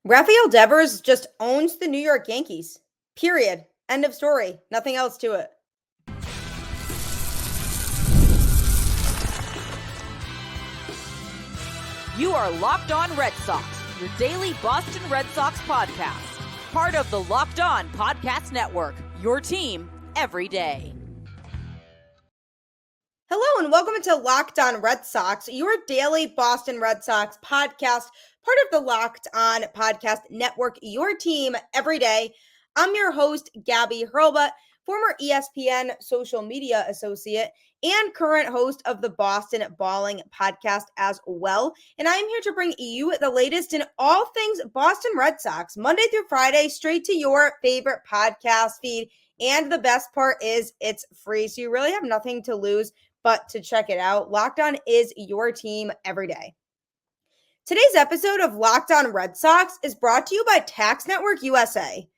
Rafael Devers just owns the New York Yankees. Period. End of story. Nothing else to it. You are Locked On Red Sox, your daily Boston Red Sox podcast. Part of the Locked On Podcast Network, your team every day. Hello and welcome to Locked On Red Sox, your daily Boston Red Sox podcast, part of the Locked On Podcast Network, your team every day. I'm your host, Gabby, former ESPN social media associate and current host of the Boston Balling podcast as well. And I'm here to bring you the latest in all things Boston Red Sox, Monday through Friday, straight to your favorite podcast feed. And the best part is it's free, so you really have nothing to lose but to check it out. Locked On is your team every day. Today's episode of Locked On Red Sox is brought to you by Tax Network USA.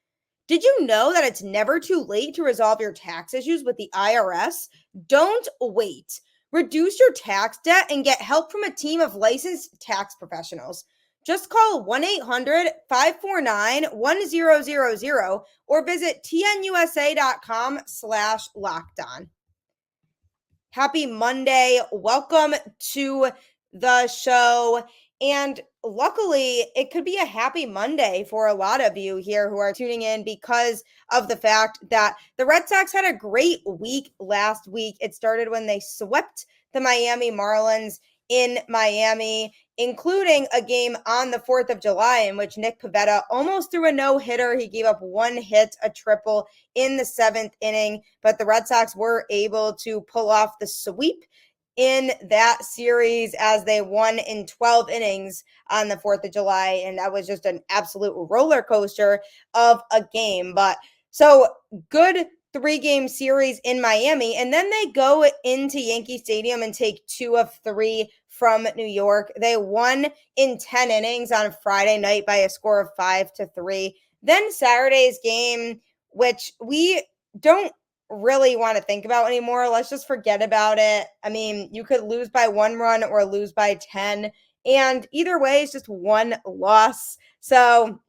Did you know that it's never too late to resolve your tax issues with the IRS? Don't wait. Reduce your tax debt and get help from a team of licensed tax professionals. Just call 1-800-549-1000 or visit tnusa.com/lockedon. Happy Monday. Welcome to the show. And luckily, it could be a happy Monday for a lot of you here who are tuning in because of the fact that the Red Sox had a great week last week. It started when they swept the Miami Marlins in Miami, including a game on the 4th of July in which Nick Pivetta almost threw a no-hitter. He gave up one hit, a triple in the 7th inning, but the Red Sox were able to pull off the sweep in that series as they won in 12 innings on the 4th of July. And that was just an absolute roller coaster of a game. But so good 3-game series in Miami. And then they go into Yankee Stadium and take 2 of 3 from New York. They won in 10 innings on Friday night by a score of 5-3. Then Saturday's game, which we don't really want to think about anymore. Let's just forget about it. I mean, you could lose by 1 run or lose by 10. And either way, it's just one loss. So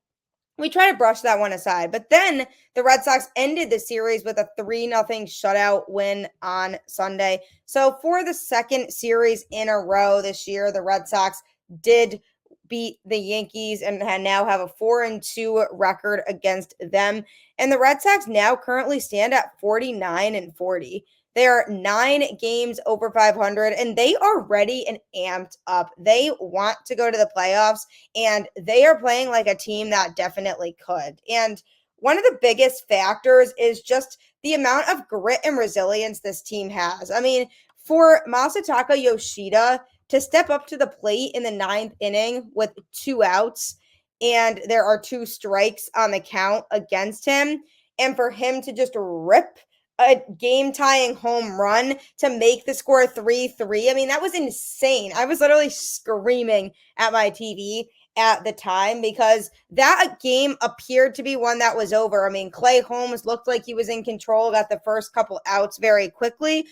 we try to brush that one aside. But then the Red Sox ended the series with a 3-0 shutout win on Sunday. So for the second series in a row this year, the Red Sox did beat the Yankees and now have a 4-2 record against them. And the Red Sox now currently stand at 49-40. They are 9 games over 500, and they are ready and amped up. They want to go to the playoffs, and they are playing like a team that definitely could. And one of the biggest factors is just the amount of grit and resilience this team has. I mean, for Masataka Yoshida to step up to the plate in the 9th inning with 2 outs, and there are 2 strikes on the count against him, and for him to just rip a game-tying home run to make the score 3-3. I mean, that was insane. I was literally screaming at my TV at the time because that game appeared to be one that was over. I mean, Clay Holmes looked like he was in control, got the first couple outs very quickly.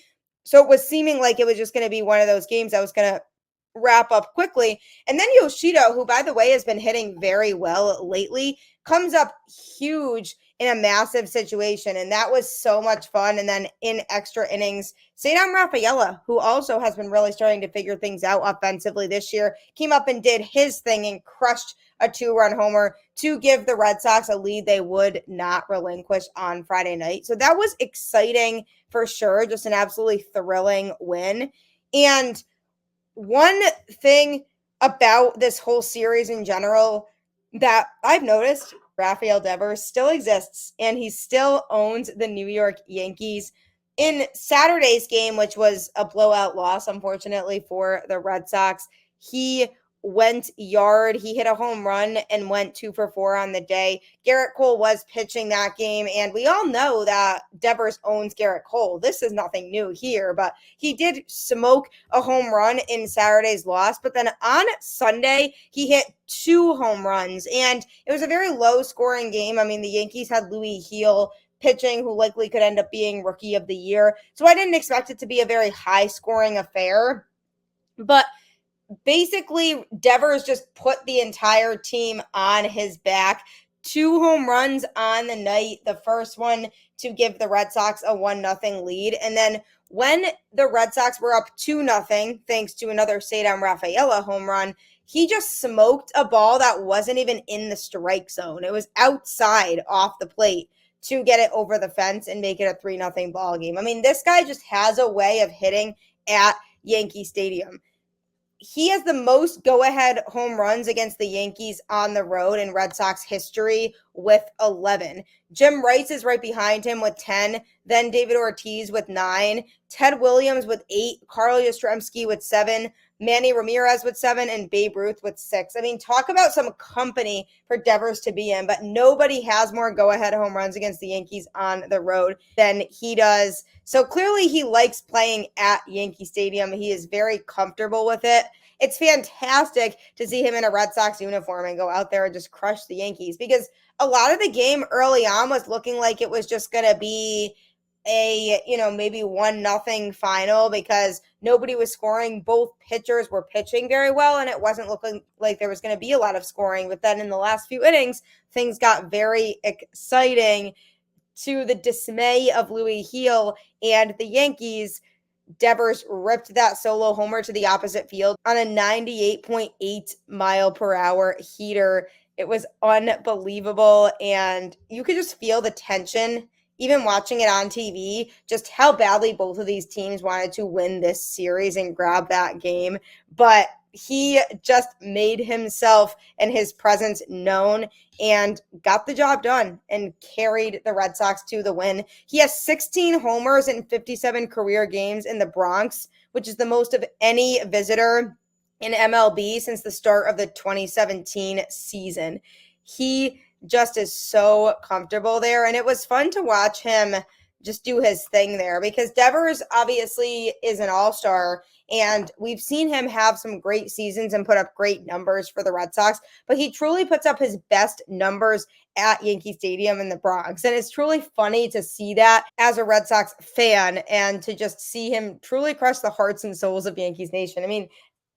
So it was seeming like it was just going to be one of those games that was going to wrap up quickly. And then Yoshida, who, by the way, has been hitting very well lately, comes up huge in a massive situation. And that was so much fun. And then in extra innings, Ceddanne Rafaela, who also has been really starting to figure things out offensively this year, came up and did his thing and crushed a 2-run homer to give the Red Sox a lead they would not relinquish on Friday night. So that was exciting for sure. Just an absolutely thrilling win. And one thing about this whole series in general that I've noticed, Rafael Devers still exists, and he still owns the New York Yankees. In Saturday's game, which was a blowout loss, unfortunately, for the Red Sox, he went yard. He hit a home run and went 2 for 4 on the day. Garrett Cole was pitching that game, and we all know that Devers owns Garrett Cole. This is nothing new here, but he did smoke a home run in Saturday's loss. But then on Sunday, he hit 2 home runs, and it was a very low-scoring game. I mean, the Yankees had Louis Heel pitching, who likely could end up being Rookie of the Year. So I didn't expect it to be a very high-scoring affair. But basically Devers just put the entire team on his back. 2 home runs on the night. The first one to give the Red Sox a 1-0 lead. And then when the Red Sox were up 2-0, thanks to another Ceddanne Rafaela home run, he just smoked a ball that wasn't even in the strike zone. It was outside off the plate to get it over the fence and make it a 3-0 ball game. I mean, this guy just has a way of hitting at Yankee Stadium. He has the most go-ahead home runs against the Yankees on the road in Red Sox history with 11. Jim Rice is right behind him with 10, then David Ortiz with 9, Ted Williams with 8, Carl Yastrzemski with 7, Manny Ramirez with 7, and Babe Ruth with 6. I mean, talk about some company for Devers to be in, but nobody has more go-ahead home runs against the Yankees on the road than he does. So clearly he likes playing at Yankee Stadium. He is very comfortable with it. It's fantastic to see him in a Red Sox uniform and go out there and just crush the Yankees, because a lot of the game early on was looking like it was just going to be a, maybe 1-0 final because nobody was scoring. Both pitchers were pitching very well, and it wasn't looking like there was going to be a lot of scoring. But then in the last few innings, things got very exciting to the dismay of Louis Heel and the Yankees. Devers ripped that solo homer to the opposite field on a 98.8 mile per hour heater. It was unbelievable, and you could just feel the tension even watching it on TV, just how badly both of these teams wanted to win this series and grab that game. But he just made himself and his presence known and got the job done and carried the Red Sox to the win. He has 16 homers in 57 career games in the Bronx, which is the most of any visitor in MLB since the start of the 2017 season. He just is so comfortable there, and it was fun to watch him just do his thing there, because Devers obviously is an all-star, and we've seen him have some great seasons and put up great numbers for the Red Sox, but he truly puts up his best numbers at Yankee Stadium in the Bronx. And it's truly funny to see that as a Red Sox fan and to just see him truly crush the hearts and souls of Yankees Nation. I mean,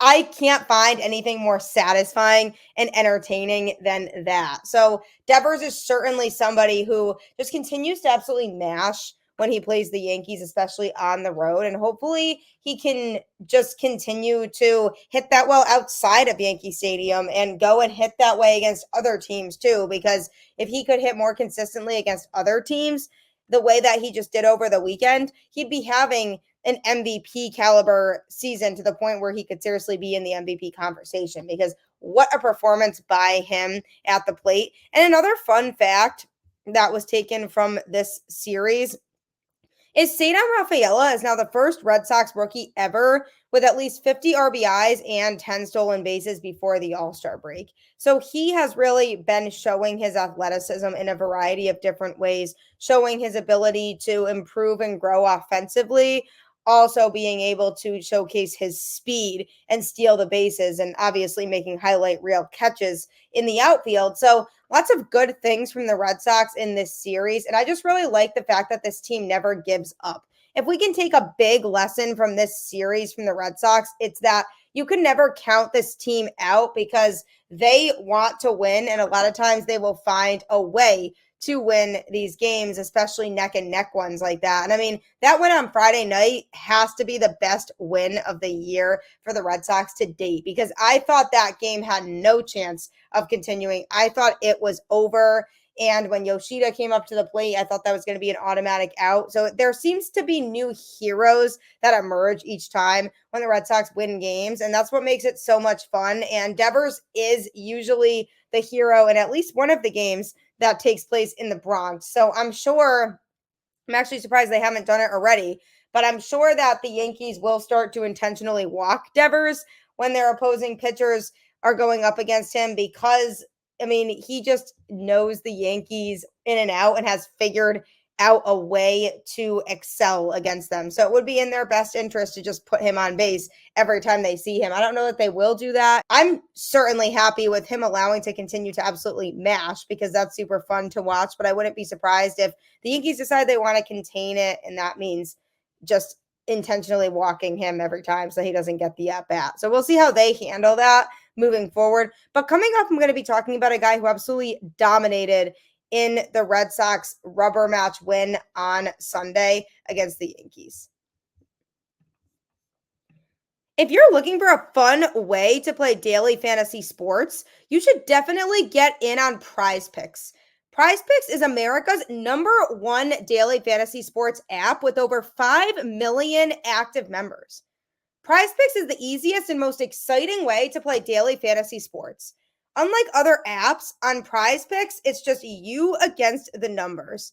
I can't find anything more satisfying and entertaining than that. So Devers is certainly somebody who just continues to absolutely mash when he plays the Yankees, especially on the road. And hopefully he can just continue to hit that well outside of Yankee Stadium and go and hit that way against other teams too. Because if he could hit more consistently against other teams, the way that he just did over the weekend, he'd be having an MVP caliber season to the point where he could seriously be in the MVP conversation, because what a performance by him at the plate. And another fun fact that was taken from this series is Ceddanne Rafaela is now the first Red Sox rookie ever with at least 50 RBIs and 10 stolen bases before the All-Star break. So he has really been showing his athleticism in a variety of different ways, showing his ability to improve and grow offensively, also being able to showcase his speed and steal the bases, and obviously making highlight reel catches in the outfield. So lots of good things from the Red Sox in this series. And I just really like the fact that this team never gives up. If we can take a big lesson from this series from the Red Sox, it's that you can never count this team out, because they want to win. And a lot of times they will find a way to win these games, especially neck and neck ones like that. And I mean, that win on Friday night has to be the best win of the year for the Red Sox to date, because I thought that game had no chance of continuing. I thought it was over. And when Yoshida came up to the plate, I thought that was going to be an automatic out. So there seems to be new heroes that emerge each time when the Red Sox win games. And that's what makes it so much fun. And Devers is usually the hero in at least one of the games that takes place in the Bronx. So I'm actually surprised they haven't done it already, but I'm sure that the Yankees will start to intentionally walk Devers when their opposing pitchers are going up against him, because I mean, he just knows the Yankees in and out and has figured out a way to excel against them. So it would be in their best interest to just put him on base every time they see him. I don't know that they will do that. I'm certainly happy with him allowing to continue to absolutely mash, because that's super fun to watch, but I wouldn't be surprised if the Yankees decide they want to contain it, and that means just intentionally walking him every time so he doesn't get the at-bat. So we'll see how they handle that moving forward. But coming up, I'm going to be talking about a guy who absolutely dominated in the Red Sox rubber match win on Sunday against the Yankees. If you're looking for a fun way to play daily fantasy sports, you should definitely get in on Prize Picks. Prize Picks is America's #1 daily fantasy sports app with over 5 million active members. Prize Picks is the easiest and most exciting way to play daily fantasy sports. Unlike other apps, on Prize Picks, it's just you against the numbers.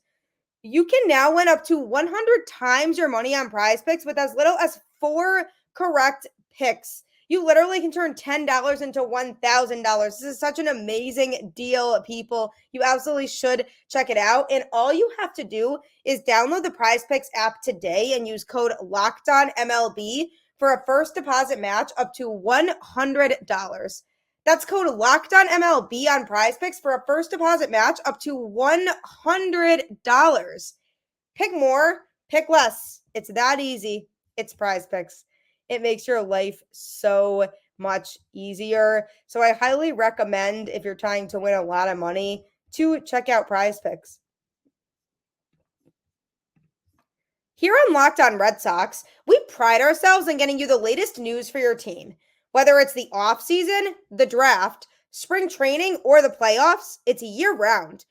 You can now win up to 100 times your money on Prize Picks with as little as 4 correct picks. You literally can turn $10 into $1,000. This is such an amazing deal, people. You absolutely should check it out. And all you have to do is download the Prize Picks app today and use code LOCKEDONMLB for a first deposit match up to $100. That's code LOCKEDONMLB on Prize Picks for a first deposit match up to $100. Pick more, pick less. It's that easy. It's Prize Picks. It makes your life so much easier. So I highly recommend, if you're trying to win a lot of money, to check out Prize Picks. Here on Locked On Red Sox, we pride ourselves in getting you the latest news for your team. Whether it's the offseason, the draft, spring training, or the playoffs, it's year-round.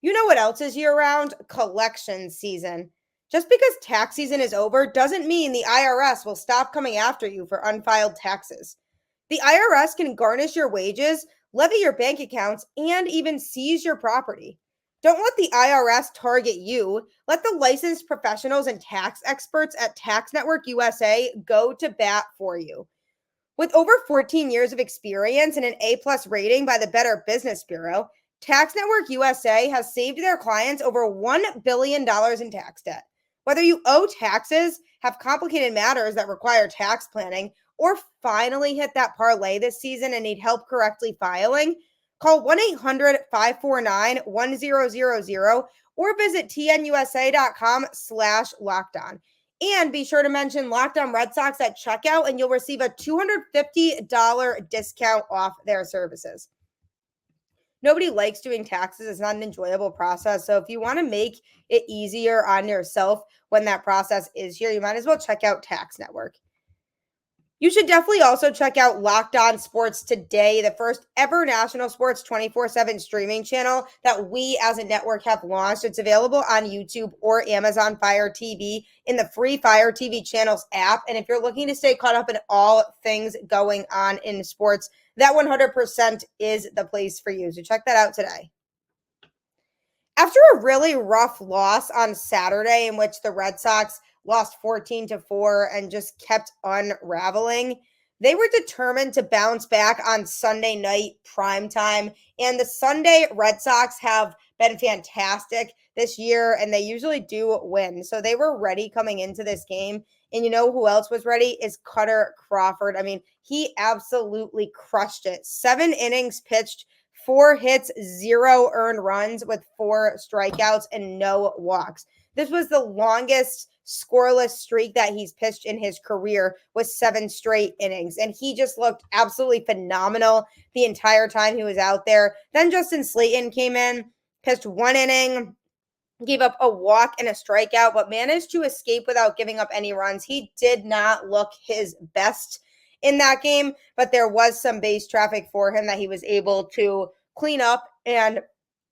You know what else is year-round? Collection season. Just because tax season is over doesn't mean the IRS will stop coming after you for unfiled taxes. The IRS can garnish your wages, levy your bank accounts, and even seize your property. Don't let the IRS target you. Let the licensed professionals and tax experts at Tax Network USA go to bat for you. With over 14 years of experience and an A+ rating by the Better Business Bureau, Tax Network USA has saved their clients over $1 billion in tax debt. Whether you owe taxes, have complicated matters that require tax planning, or finally hit that parlay this season and need help correctly filing, call 1-800-549-1000 or visit tnusa.com/lockedon. And be sure to mention Locked On Red Sox at checkout and you'll receive a $250 discount off their services. Nobody likes doing taxes. It's not an enjoyable process. So if you want to make it easier on yourself when that process is here, you might as well check out Tax Network. You should definitely also check out Locked On Sports Today, the first ever national sports 24/7 streaming channel that we as a network have launched. It's available on YouTube or Amazon Fire TV in the free Fire TV channels app. And if you're looking to stay caught up in all things going on in sports, that 100% is the place for you. So check that out today. After a really rough loss on Saturday in which the Red Sox lost 14-4 and just kept unraveling, they were determined to bounce back on Sunday night primetime. And the Sunday Red Sox have been fantastic this year, and they usually do win. So they were ready coming into this game. And you know who else was ready? Is Kutter Crawford. I mean, he absolutely crushed it. 7 innings pitched, 4 hits, 0 earned runs with 4 strikeouts and no walks. This was the longest scoreless streak that he's pitched in his career, with 7 straight innings. And he just looked absolutely phenomenal the entire time he was out there. Then Justin Slayton came in, pitched 1 inning, gave up a walk and a strikeout, but managed to escape without giving up any runs. He did not look his best in that game, but there was some base traffic for him that he was able to clean up and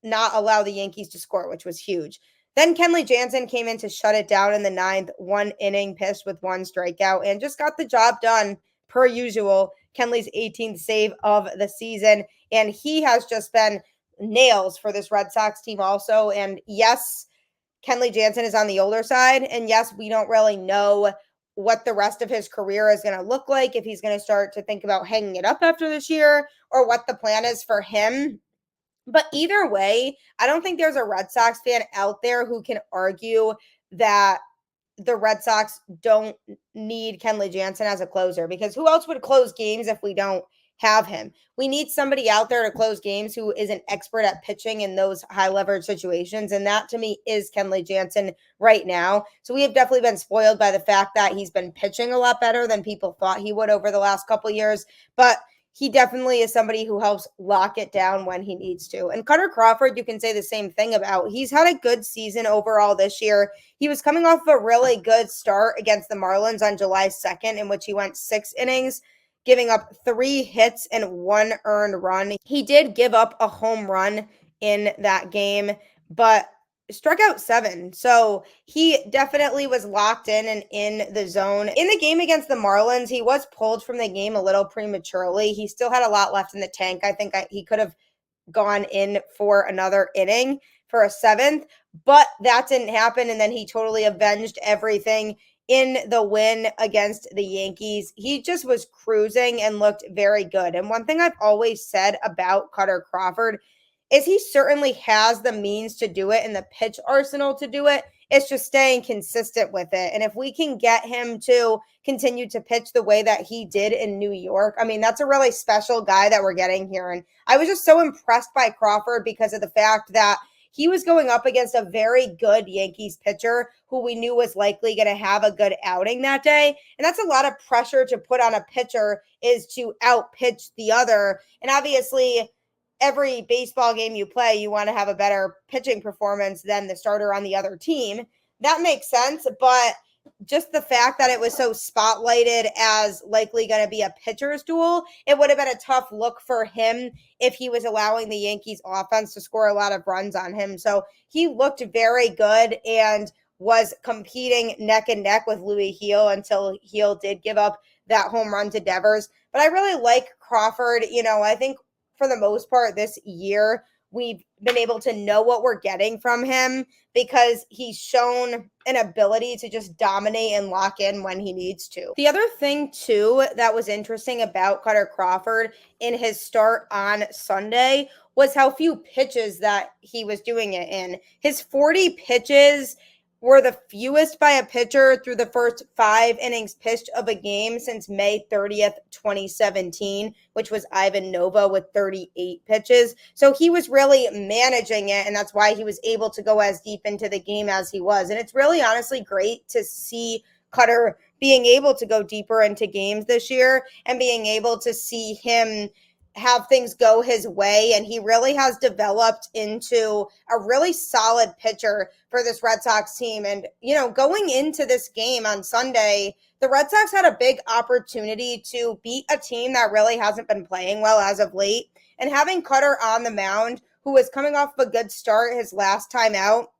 not allow the Yankees to score, which was huge. Then Kenley Jansen came in to shut it down in the 9th, 1 inning pitched with 1 strikeout, and just got the job done per usual. Kenley's 18th save of the season, and he has just been nails for this Red Sox team also. And yes, Kenley Jansen is on the older side, and yes, we don't really know what the rest of his career is going to look like, if he's going to start to think about hanging it up after this year, or what the plan is for him. But either way, I don't think there's a Red Sox fan out there who can argue that the Red Sox don't need Kenley Jansen as a closer, because who else would close games if we don't have him. We need somebody out there to close games who is an expert at pitching in those high leverage situations. And that to me is Kenley Jansen right now. So we have definitely been spoiled by the fact that he's been pitching a lot better than people thought he would over the last couple of years. But he definitely is somebody who helps lock it down when he needs to. And Kutter Crawford, you can say the same thing about. He's had a good season overall this year. He was coming off of a really good start against the Marlins on July 2nd, in which he went 6 innings, giving up 3 hits and 1 earned run. He did give up a home run in that game, but struck out 7. So he definitely was locked in and in the zone. In the game against the Marlins, he was pulled from the game a little prematurely. He still had a lot left in the tank. I think he could have gone in for another inning for a 7th, but that didn't happen. And then he totally avenged everything in the win against the Yankees. He just was cruising and looked very good. And one thing I've always said about Kutter Crawford is he certainly has the means to do it and the pitch arsenal to do it. It's just staying consistent with it. And if we can get him to continue to pitch the way that he did in New York, I mean, that's a really special guy that we're getting here. And I was just so impressed by Crawford because of the fact that he was going up against a very good Yankees pitcher who we knew was likely going to have a good outing that day. And that's a lot of pressure to put on a pitcher, is to outpitch the other. And obviously, every baseball game you play, you want to have a better pitching performance than the starter on the other team. That makes sense, but just the fact that it was so spotlighted as likely going to be a pitcher's duel, it would have been a tough look for him if he was allowing the Yankees offense to score a lot of runs on him. So he looked very good and was competing neck and neck with Louis Heel until Heel did give up that home run to Devers. But I really like Crawford. I think for the most part this year, we've been able to know what we're getting from him because he's shown an ability to just dominate and lock in when he needs to. The other thing, too, that was interesting about Kutter Crawford in his start on Sunday was how few pitches that he was doing it in. His 40 pitches were the fewest by a pitcher through the first 5 innings pitched of a game since May 30th, 2017, which was Ivan Nova with 38 pitches. So he was really managing it, and that's why he was able to go as deep into the game as he was. And it's really honestly great to see Kutter being able to go deeper into games this year and being able to see him have things go his way. And he really has developed into a really solid pitcher for this Red Sox team. And, going into this game on Sunday, the Red Sox had a big opportunity to beat a team that really hasn't been playing well as of late. And having Kutter on the mound, who was coming off of a good start his last time out,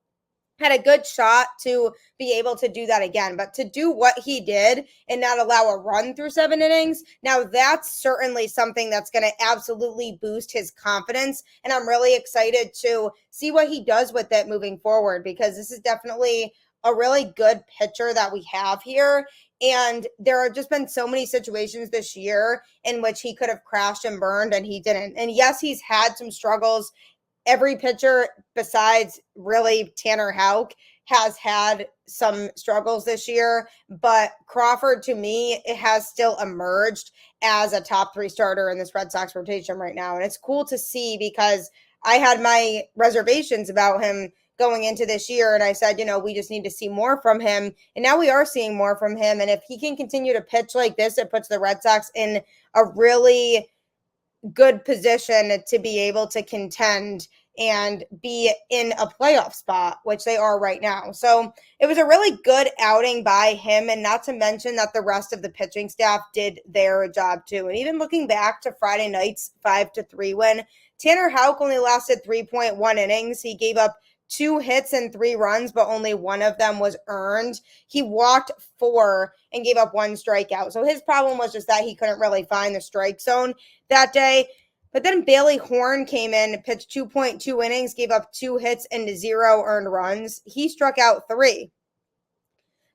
had a good shot to be able to do that again. But to do what he did and not allow a run through 7 innings, now that's certainly something that's going to absolutely boost his confidence. And I'm really excited to see what he does with it moving forward, because this is definitely a really good pitcher that we have here. And there have just been so many situations this year in which he could have crashed and burned, and he didn't. And yes, he's had some struggles. Every pitcher besides really Tanner Houck has had some struggles this year, but Crawford, to me, it has still emerged as a top 3 starter in this Red Sox rotation right now. And it's cool to see, because I had my reservations about him going into this year, and I said, we just need to see more from him. And now we are seeing more from him. And if he can continue to pitch like this, it puts the Red Sox in a really good position to be able to contend and be in a playoff spot, which they are right now. So it was a really good outing by him, and not to mention that the rest of the pitching staff did their job too. And even looking back to Friday night's 5-3 win, Tanner Houck only lasted 3.1 innings. He gave up 2 hits and 3 runs, but only 1 of them was earned. He walked 4 and gave up 1 strikeout. So his problem was just that he couldn't really find the strike zone that day. But then Bailey Horn came in, pitched 2.2 innings, gave up 2 hits and 0 earned runs. He struck out 3.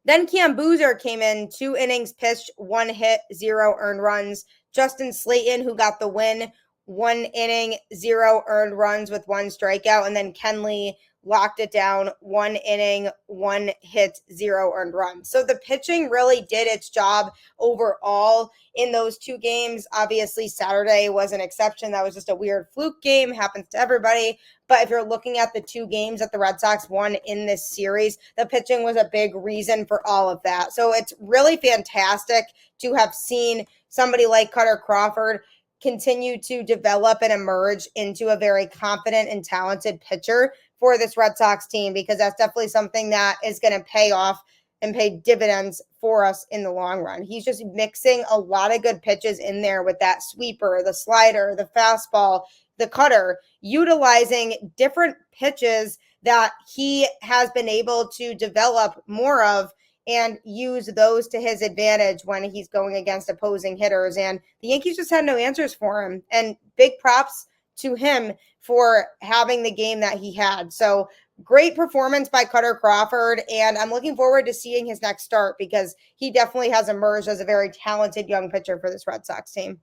Then Cam Boozer came in, 2 innings pitched, 1 hit, 0 earned runs. Justin Slayton, who got the win, 1 inning, 0 earned runs with 1 strikeout. And then Kenley locked it down, 1 inning, 1 hit, 0 earned runs. So the pitching really did its job overall in those 2 games. Obviously, Saturday was an exception. That was just a weird fluke game, happens to everybody. But if you're looking at the 2 games that the Red Sox won in this series, the pitching was a big reason for all of that. So it's really fantastic to have seen somebody like Kutter Crawford continue to develop and emerge into a very confident and talented pitcher for this Red Sox team, because that's definitely something that is going to pay off and pay dividends for us in the long run. He's just mixing a lot of good pitches in there with that sweeper, the slider, the fastball, the cutter, utilizing different pitches that he has been able to develop more of and use those to his advantage when he's going against opposing hitters. And the Yankees just had no answers for him. And big props to him for having the game that he had. So great performance by Kutter Crawford, and I'm looking forward to seeing his next start because he definitely has emerged as a very talented young pitcher for this Red Sox team.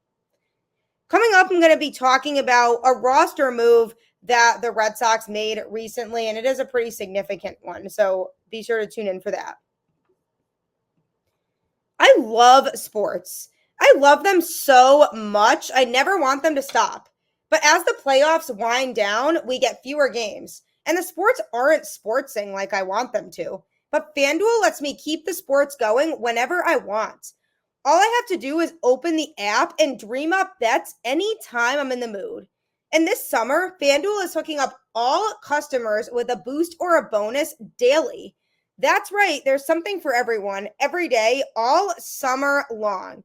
Coming up, I'm going to be talking about a roster move that the Red Sox made recently, and it is a pretty significant one, so be sure to tune in for that. I love sports. I love them so much. I never want them to stop. But as the playoffs wind down, we get fewer games. And the sports aren't sportsing like I want them to. But FanDuel lets me keep the sports going whenever I want. All I have to do is open the app and dream up bets anytime I'm in the mood. And this summer, FanDuel is hooking up all customers with a boost or a bonus daily. That's right, there's something for everyone, every day, all summer long.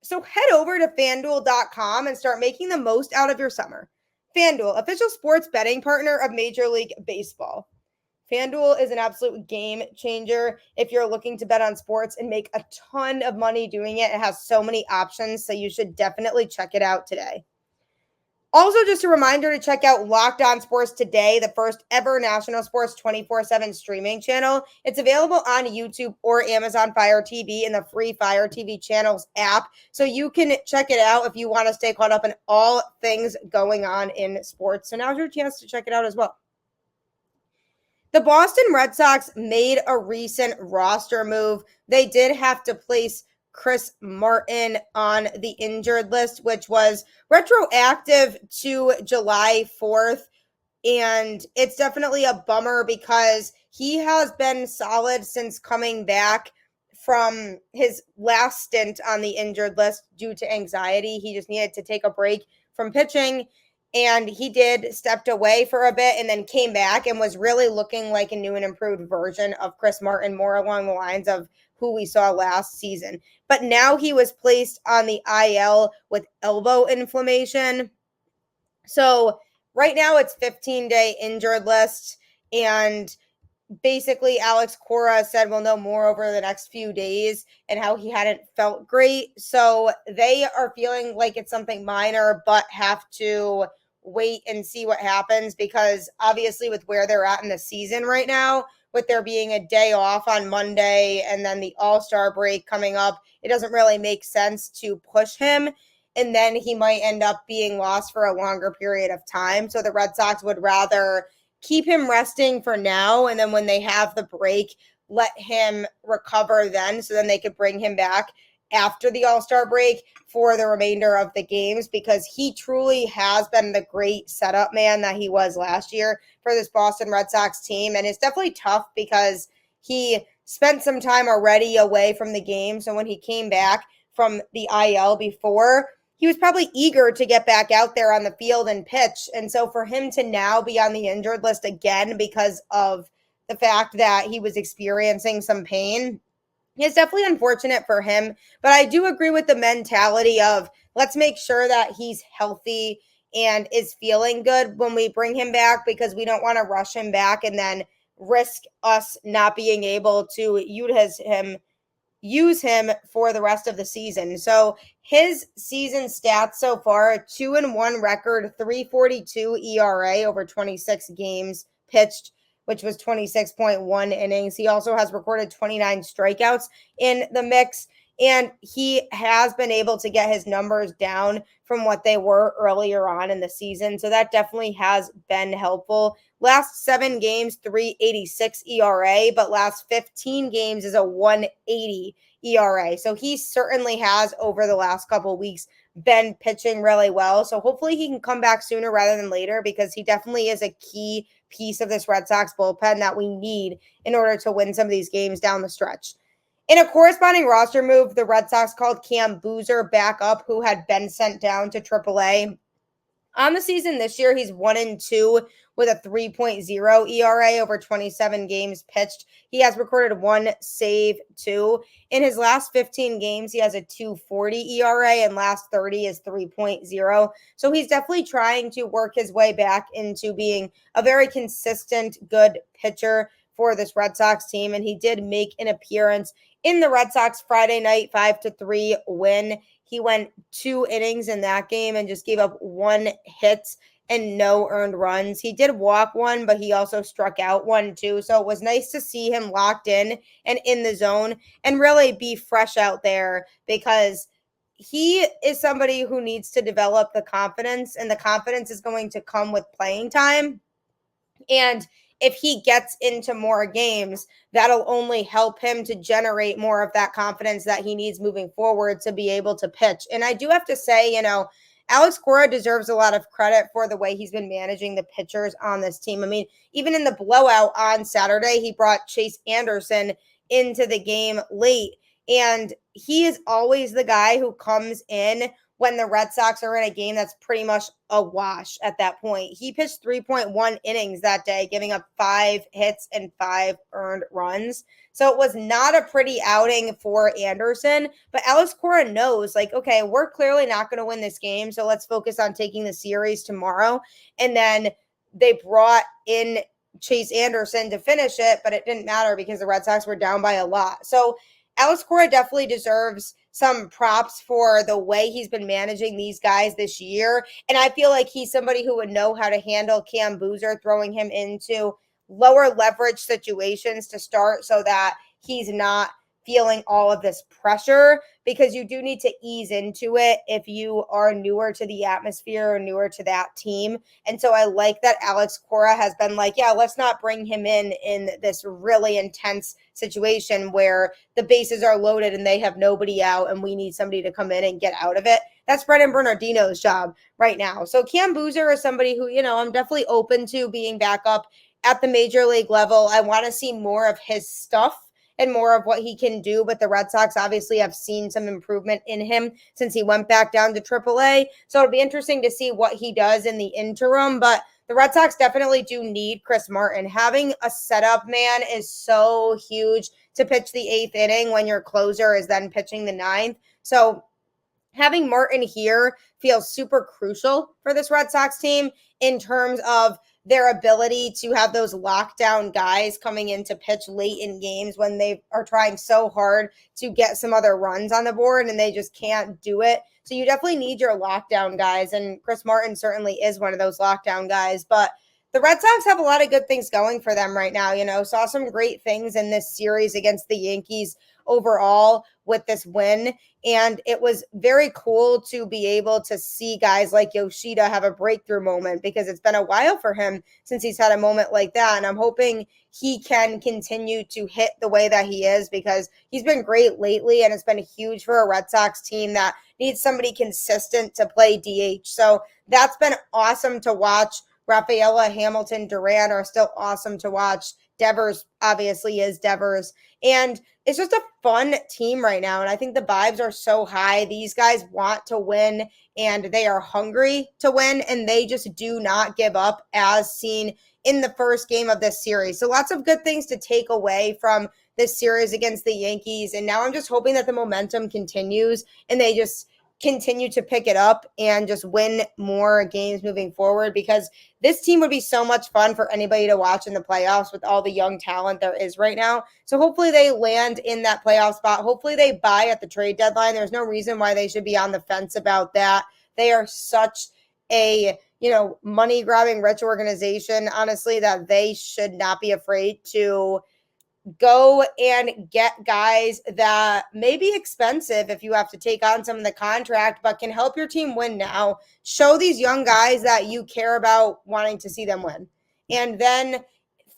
So head over to FanDuel.com and start making the most out of your summer. FanDuel, official sports betting partner of Major League Baseball. FanDuel is an absolute game changer if you're looking to bet on sports and make a ton of money doing it. It has so many options, so you should definitely check it out today. Also, just a reminder to check out Locked On Sports Today, the first ever national sports 24/7 streaming channel. It's available on YouTube or Amazon Fire TV in the free Fire TV channels app. So you can check it out if you want to stay caught up in all things going on in sports. So now's your chance to check it out as well. The Boston Red Sox made a recent roster move. They did have to place Chris Martin on the injured list, which was retroactive to July 4th. And it's definitely a bummer because he has been solid since coming back from his last stint on the injured list due to anxiety. He just needed to take a break from pitching. And he stepped away for a bit and then came back and was really looking like a new and improved version of Chris Martin, more along the lines of who we saw last season. But now he was placed on the IL with elbow inflammation. So right now it's 15-day injured list. And basically Alex Cora said we'll know more over the next few days and how he hadn't felt great. So they are feeling like it's something minor, but have to wait and see what happens because obviously with where they're at in the season right now, with there being a day off on Monday and then the All-Star break coming up, it doesn't really make sense to push him. And then he might end up being lost for a longer period of time. So the Red Sox would rather keep him resting for now. And then when they have the break, let him recover then. So then they could bring him back after the All-Star break for the remainder of the games because he truly has been the great setup man that he was last year for this Boston Red Sox team. And it's definitely tough because he spent some time already away from the game. So when he came back from the IL before, he was probably eager to get back out there on the field and pitch. And so for him to now be on the injured list again because of the fact that he was experiencing some pain, it's definitely unfortunate for him. But I do agree with the mentality of let's make sure that he's healthy and is feeling good when we bring him back because we don't want to rush him back and then risk us not being able to use him for the rest of the season. So his season stats so far, a 2-1 record, 3.42 ERA over 26 games pitched, which was 26.1 innings. He also has recorded 29 strikeouts in the mix. And he has been able to get his numbers down from what they were earlier on in the season. So that definitely has been helpful. Last 7 games, 3.86 ERA, but last 15 games is a 1.80 ERA. So he certainly has, over the last couple of weeks, been pitching really well. So hopefully he can come back sooner rather than later, because he definitely is a key piece of this Red Sox bullpen that we need in order to win some of these games down the stretch. In a corresponding roster move, the Red Sox called Cam Boozer back up, who had been sent down to AAA. On the season this year, he's 1-2 with a 3.0 ERA over 27 games pitched. He has recorded 1 save, 2. In his last 15 games, he has a 2.40 ERA, and last 30 is 3.0. So he's definitely trying to work his way back into being a very consistent, good pitcher for this Red Sox team. And he did make an appearance in the Red Sox Friday night 5-3 win. He went 2 innings in that game and just gave up 1 hit and no earned runs. He did walk 1, but he also struck out 1 too. So it was nice to see him locked in and in the zone and really be fresh out there, because he is somebody who needs to develop the confidence, and the confidence is going to come with playing time. And if he gets into more games, that'll only help him to generate more of that confidence that he needs moving forward to be able to pitch. And I do have to say, Alex Cora deserves a lot of credit for the way he's been managing the pitchers on this team. I mean, even in the blowout on Saturday, he brought Chase Anderson into the game late. And he is always the guy who comes in when the Red Sox are in a game that's pretty much a wash at that point. He pitched 3.1 innings that day, giving up 5 hits and 5 earned runs. So it was not a pretty outing for Anderson, but Alex Cora knows, okay, we're clearly not going to win this game, so let's focus on taking the series tomorrow. And then they brought in Chase Anderson to finish it, but it didn't matter because the Red Sox were down by a lot. So Alex Cora definitely deserves some props for the way he's been managing these guys this year. And I feel like he's somebody who would know how to handle Cam Boozer, throwing him into lower leverage situations to start so that he's not feeling all of this pressure, because you do need to ease into it if you are newer to the atmosphere or newer to that team. And so I like that Alex Cora has been like, yeah, let's not bring him in this really intense situation where the bases are loaded and they have nobody out and we need somebody to come in and get out of it. That's Brendan Bernardino's job right now. So Cam Boozer is somebody who, I'm definitely open to being back up at the major league level. I want to see more of his stuff and more of what he can do. But the Red Sox obviously have seen some improvement in him since he went back down to AAA. So it'll be interesting to see what he does in the interim. But the Red Sox definitely do need Chris Martin. Having a setup man is so huge to pitch the 8th inning when your closer is then pitching the 9th. So having Martin here feels super crucial for this Red Sox team in terms of their ability to have those lockdown guys coming in to pitch late in games when they are trying so hard to get some other runs on the board and they just can't do it. So you definitely need your lockdown guys, and Chris Martin certainly is one of those lockdown guys. But the Red Sox have a lot of good things going for them right now. Saw some great things in this series against the Yankees overall with this win. And it was very cool to be able to see guys like Yoshida have a breakthrough moment, because it's been a while for him since he's had a moment like that. And I'm hoping he can continue to hit the way that he is, because he's been great lately and it's been huge for a Red Sox team that needs somebody consistent to play DH. So that's been awesome to watch. Rafaela, Hamilton, Durant are still awesome to watch. Devers obviously is Devers. And it's just a fun team right now. And I think the vibes are so high. These guys want to win and they are hungry to win, and they just do not give up, as seen in the first game of this series. So lots of good things to take away from this series against the Yankees. And now I'm just hoping that the momentum continues and they just continue to pick it up and just win more games moving forward, because this team would be so much fun for anybody to watch in the playoffs with all the young talent there is right now. So hopefully they land in that playoff spot. Hopefully they buy at the trade deadline. There's no reason why they should be on the fence about that. They are such a, money grabbing rich organization, honestly, that they should not be afraid to go and get guys that may be expensive if you have to take on some of the contract, but can help your team win now. Show these young guys that you care about wanting to see them win. And then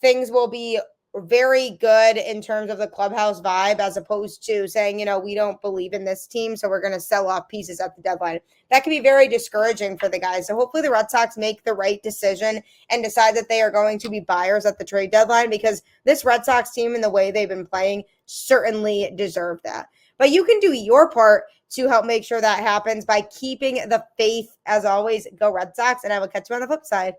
things will be very good in terms of the clubhouse vibe, as opposed to saying, we don't believe in this team, so we're going to sell off pieces at the deadline. That can be very discouraging for the guys. So hopefully the Red Sox make the right decision and decide that they are going to be buyers at the trade deadline, because this Red Sox team and the way they've been playing certainly deserve that. But you can do your part to help make sure that happens by keeping the faith. As always, go Red Sox, and I will catch you on the flip side.